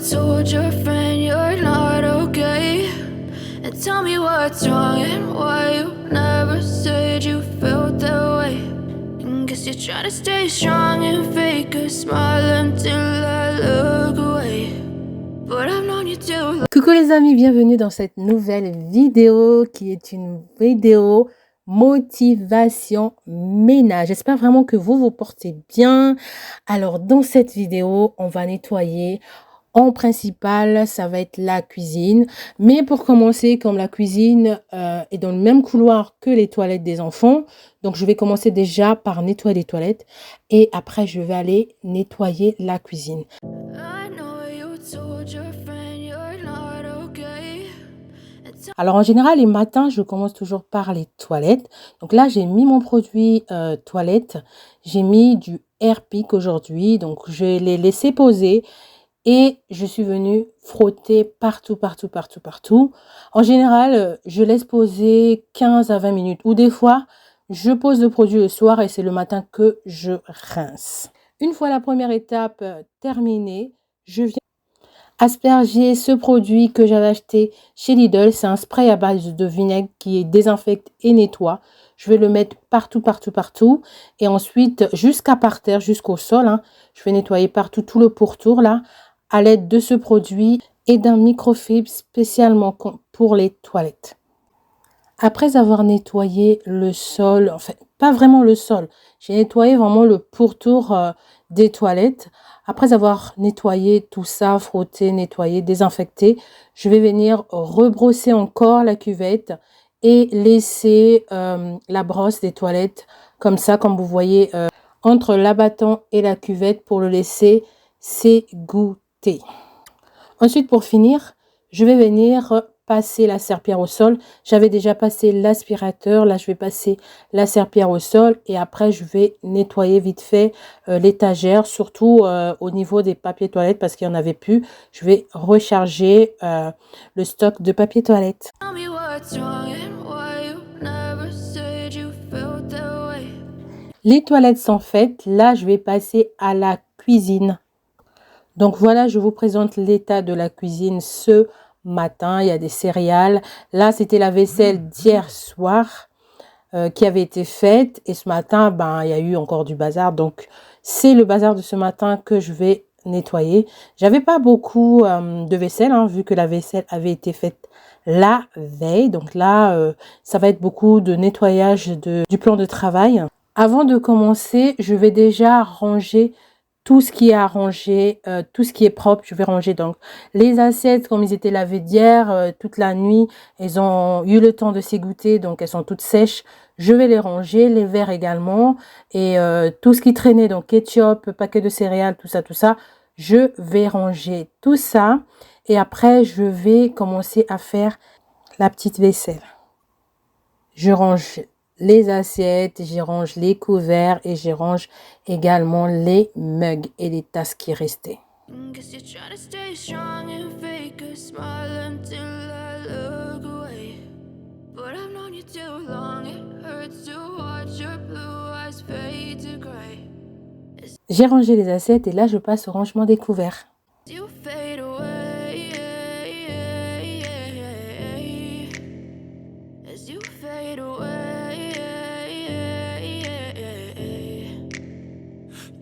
told your friend you're not okay. And tell me what's wrong and why you never said you felt that way. And guess you're trying to stay strong and fake a smile until I look away. But I've known you too long. Coucou les amis, bienvenue dans cette nouvelle vidéo qui est une vidéo motivation ménage. J'espère vraiment que vous vous portez bien. Alors dans cette vidéo, on va nettoyer. En principal, ça va être la cuisine. Mais pour commencer, comme la cuisine est dans le même couloir que les toilettes des enfants, donc je vais commencer déjà par nettoyer les toilettes et après je vais aller nettoyer la cuisine. Alors en général, les matins, je commence toujours par les toilettes. Donc là, j'ai mis mon produit toilette. J'ai mis du Airpick aujourd'hui. Donc je l'ai laissé poser. Et je suis venue frotter partout. En général, je laisse poser 15 à 20 minutes. Ou des fois, je pose le produit le soir et c'est le matin que je rince. Une fois la première étape terminée, je viens asperger ce produit que j'avais acheté chez Lidl. C'est un spray à base de vinaigre qui désinfecte et nettoie. Je vais le mettre partout. Et ensuite, jusqu'à par terre, jusqu'au sol. Je vais nettoyer partout, tout le pourtour là, à l'aide de ce produit et d'un microfibre spécialement pour les toilettes. Après avoir nettoyé le sol, enfin, pas vraiment le sol, j'ai nettoyé vraiment le pourtour des toilettes. Après avoir nettoyé tout ça, frotté, nettoyé, désinfecté, je vais venir rebrosser encore la cuvette et laisser la brosse des toilettes comme ça, comme vous voyez, entre l'abattant et la cuvette pour le laisser s'égoutter. Ensuite, pour finir, je vais venir passer la serpillière au sol. J'avais déjà passé l'aspirateur. Là, je vais passer la serpillière au sol. Et après, je vais nettoyer vite fait l'étagère, surtout au niveau des papiers toilettes parce qu'il n'y en avait plus. Je vais recharger le stock de papier toilette. Les toilettes sont faites. Là, je vais passer à la cuisine. Donc voilà, je vous présente l'état de la cuisine ce matin. Il y a des céréales. Là, c'était la vaisselle d'hier soir qui avait été faite. Et ce matin, il y a eu encore du bazar. Donc, c'est le bazar de ce matin que je vais nettoyer. J'avais pas beaucoup de vaisselle, vu que la vaisselle avait été faite la veille. Donc là, ça va être beaucoup de nettoyage du plan de travail. Avant de commencer, je vais déjà ranger tout ce qui est arrangé, tout ce qui est propre. Je vais ranger donc les assiettes comme ils étaient lavées d'hier, toute la nuit. Elles ont eu le temps de s'égoutter, donc elles sont toutes sèches. Je vais les ranger, les verres également. Et tout ce qui traînait, donc ketchup, paquet de céréales, tout ça. Je vais ranger tout ça. Et après, je vais commencer à faire la petite vaisselle. Je range les assiettes, j'y range les couverts et j'y range également les mugs et les tasses qui restaient. J'ai rangé les assiettes et là je passe au rangement des couverts.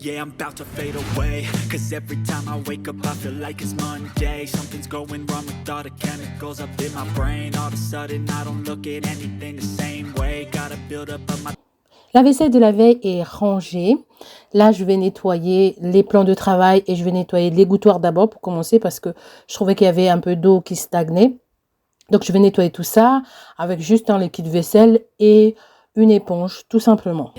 Yeah, I'm about to fade away, cause every time I wake up I feel like it's Monday. Something's going wrong with all the chemicals up in my brain. All of a sudden I don't look at anything the same way. Gotta build up on my... La vaisselle de la veille est rangée. Là, je vais nettoyer les plans de travail et je vais nettoyer l'égouttoir d'abord pour commencer parce que je trouvais qu'il y avait un peu d'eau qui stagnait. Donc, je vais nettoyer tout ça avec juste un liquide vaisselle et une éponge, tout simplement.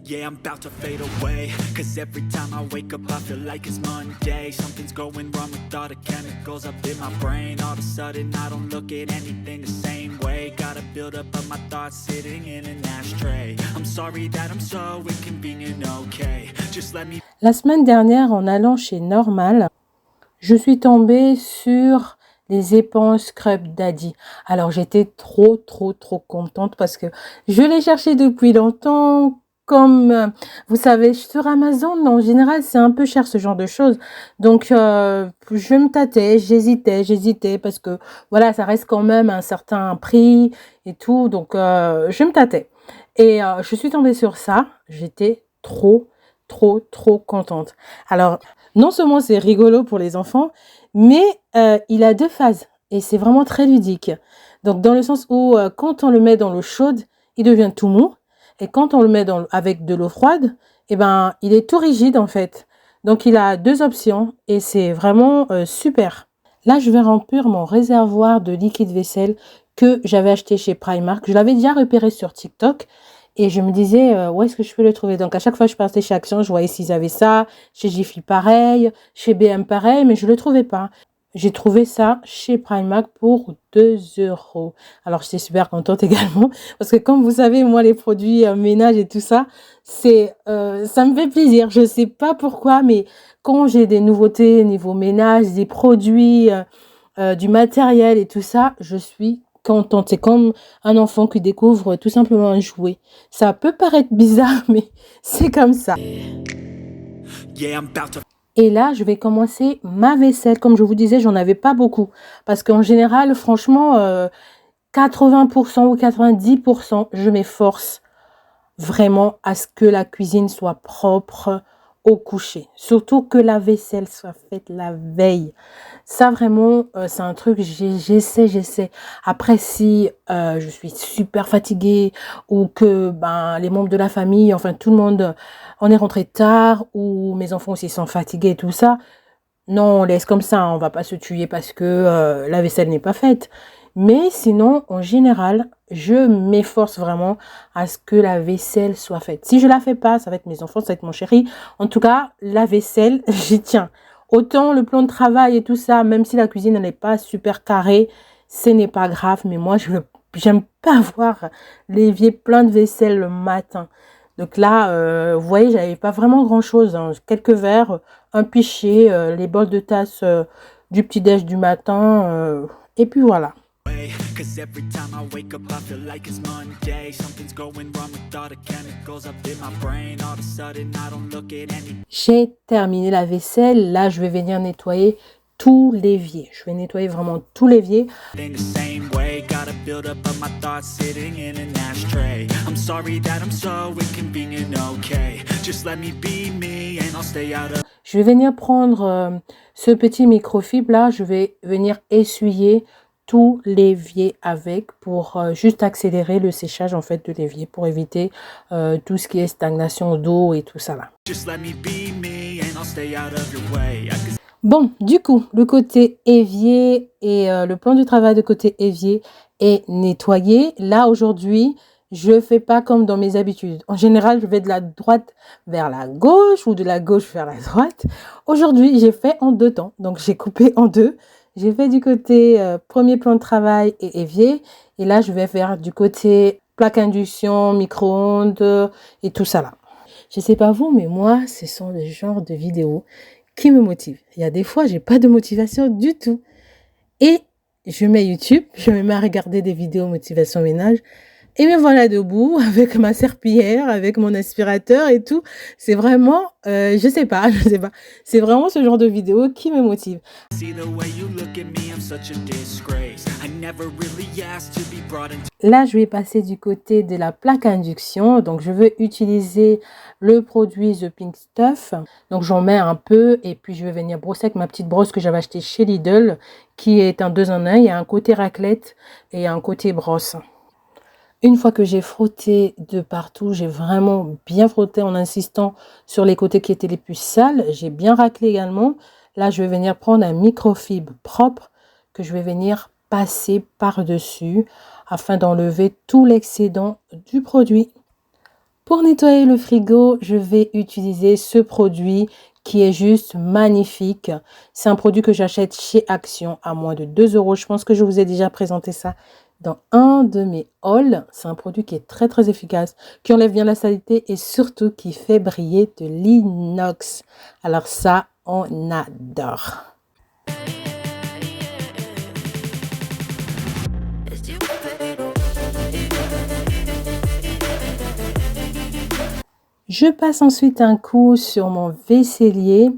Yeah, I'm about to fade away, cause every time I wake up I feel like it's Monday. Something's going wrong with all the chemicals up in my brain. All of a sudden I don't look at anything the same way. Gotta build up on my thoughts sitting in an ashtray. I'm sorry that I'm so inconvenient, okay. Just let me... La semaine dernière, en allant chez Normal, je suis tombée sur les éponges Scrub Daddy. Alors, j'étais trop contente parce que je l'ai cherché depuis longtemps. Comme vous savez, sur Amazon, en général, c'est un peu cher ce genre de choses. Donc, je me tâtais, j'hésitais parce que voilà, ça reste quand même un certain prix et tout. Donc, je me tâtais. Et je suis tombée sur ça. J'étais trop contente. Alors, non seulement c'est rigolo pour les enfants, mais il a 2 phases et c'est vraiment très ludique. Donc, dans le sens où quand on le met dans l'eau chaude, il devient tout mou. Et quand on le met avec de l'eau froide, eh ben, il est tout rigide en fait. Donc, il a 2 options et c'est vraiment super. Là, je vais remplir mon réservoir de liquide vaisselle que j'avais acheté chez Primark. Je l'avais déjà repéré sur TikTok et je me disais, où est-ce que je peux le trouver? Donc, à chaque fois que je partais chez Action, je voyais s'ils avaient ça. Chez Jiffy, pareil. Chez BM, pareil. Mais je ne le trouvais pas. J'ai trouvé ça chez Primark pour 2 €. Alors, j'étais super contente également parce que comme vous savez, moi, les produits ménage et tout ça, ça me fait plaisir. Je sais pas pourquoi, mais quand j'ai des nouveautés niveau ménage, des produits, du matériel et tout ça, je suis contente. C'est comme un enfant qui découvre tout simplement un jouet. Ça peut paraître bizarre, mais c'est comme ça. Yeah, I'm about to Et là, je vais commencer ma vaisselle. Comme je vous disais, j'en avais pas beaucoup. Parce qu'en général, franchement, 80% ou 90%, je m'efforce vraiment à ce que la cuisine soit propre au coucher. Surtout que la vaisselle soit faite la veille. Ça, vraiment, c'est un truc, j'essaie. Après, si je suis super fatiguée ou que les membres de la famille, enfin tout le monde, on est rentré tard ou mes enfants aussi sont fatigués et tout ça, non, on laisse comme ça, on va pas se tuer parce que la vaisselle n'est pas faite. Mais sinon, en général, je m'efforce vraiment à ce que la vaisselle soit faite. Si je la fais pas, ça va être mes enfants, ça va être mon chéri. En tout cas, la vaisselle, j'y tiens. Autant le plan de travail et tout ça, même si la cuisine n'est pas super carrée, ce n'est pas grave. Mais moi, j'aime pas voir l'évier plein de vaisselle le matin. Donc là, vous voyez, j'avais pas vraiment grand-chose, hein. Quelques verres, un pichet, les bols de tasse du petit-déj du matin. Et puis voilà. way. Cause every time I wake up I feel like it's Monday. Something's going wrong with all the chemicals up in my brain. All of a sudden I don't look at anything. J'ai terminé la vaisselle. Là, je vais venir nettoyer tout l'évier. Je vais nettoyer vraiment tout l'évier. The same way, gotta build up of my thoughts sitting in an ashtray. I'm sorry that I'm so inconvenient, okay. Just let me be me and I'll stay out of. Je vais venir prendre ce petit microfibre là. Je vais venir essuyer tout l'évier avec pour juste accélérer le séchage en fait de l'évier pour éviter tout ce qui est stagnation d'eau et tout ça là. Just let me be me and I'll stay out of your way. Bon, du coup, le côté évier et le plan du travail de côté évier est nettoyé. Là, aujourd'hui, je fais pas comme dans mes habitudes. En général, je vais de la droite vers la gauche ou de la gauche vers la droite. Aujourd'hui, j'ai fait en 2 temps. Donc, j'ai coupé en 2. J'ai fait du côté premier plan de travail et évier. Et là, je vais faire du côté plaque induction, micro-ondes et tout ça là. Je sais pas vous, mais moi, ce sont le genre de vidéos qui me motivent. Il y a des fois, j'ai pas de motivation du tout. Et je mets YouTube, je me mets à regarder des vidéos motivation ménage. Et me voilà debout avec ma serpillière, avec mon aspirateur et tout. C'est vraiment, je sais pas. C'est vraiment ce genre de vidéo qui me motive. Là, je vais passer du côté de la plaque à induction. Donc, je veux utiliser le produit The Pink Stuff. Donc, j'en mets un peu et puis je vais venir brosser avec ma petite brosse que j'avais achetée chez Lidl, qui est un 2 en 1. Il y a un côté raclette et un côté brosse. Une fois que j'ai frotté de partout, j'ai vraiment bien frotté en insistant sur les côtés qui étaient les plus sales. J'ai bien raclé également. Là, je vais venir prendre un microfibre propre que je vais venir passer par-dessus afin d'enlever tout l'excédent du produit. Pour nettoyer le frigo, je vais utiliser ce produit qui est juste magnifique. C'est un produit que j'achète chez Action à moins de 2 €. Je pense que je vous ai déjà présenté ça dans un de mes hauls. C'est un produit qui est très très efficace, qui enlève bien la saleté et surtout qui fait briller de l'inox. Alors ça, on adore. you fade away. Je passe ensuite un coup sur mon vaisselier,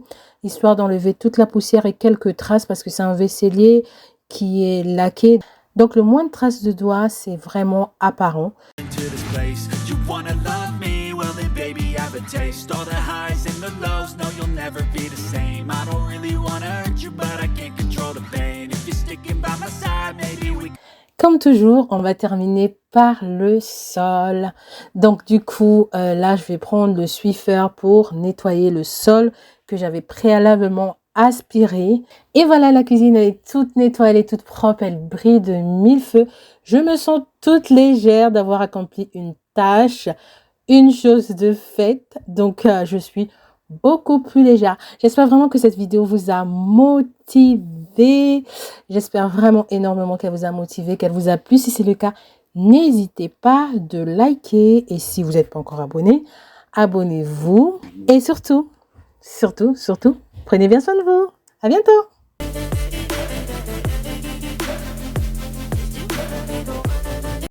histoire d'enlever toute la poussière et quelques traces parce que c'est un vaisselier qui est laqué. Donc le moins de traces de doigts, c'est vraiment apparent. Into this place, you wanna love me? Well then baby I have a taste. All the highs and the lows, no you'll never be the same. I don't really wanna hurt you but I can't control the pain. If you're sticking by my side, maybe we Comme toujours, on va terminer par le sol. Donc du coup, là, je vais prendre le Swiffer pour nettoyer le sol que j'avais préalablement aspiré. Et voilà, la cuisine, elle est toute nettoyée, elle est toute propre, elle brille de mille feux. Je me sens toute légère d'avoir accompli une tâche, une chose de faite. Donc, je suis beaucoup plus légère. J'espère vraiment que cette vidéo vous a motivé. J'espère vraiment énormément qu'elle vous a motivé, qu'elle vous a plu. Si c'est le cas, n'hésitez pas de liker. Et si vous n'êtes pas encore abonné, abonnez-vous. Et surtout, prenez bien soin de vous. À bientôt.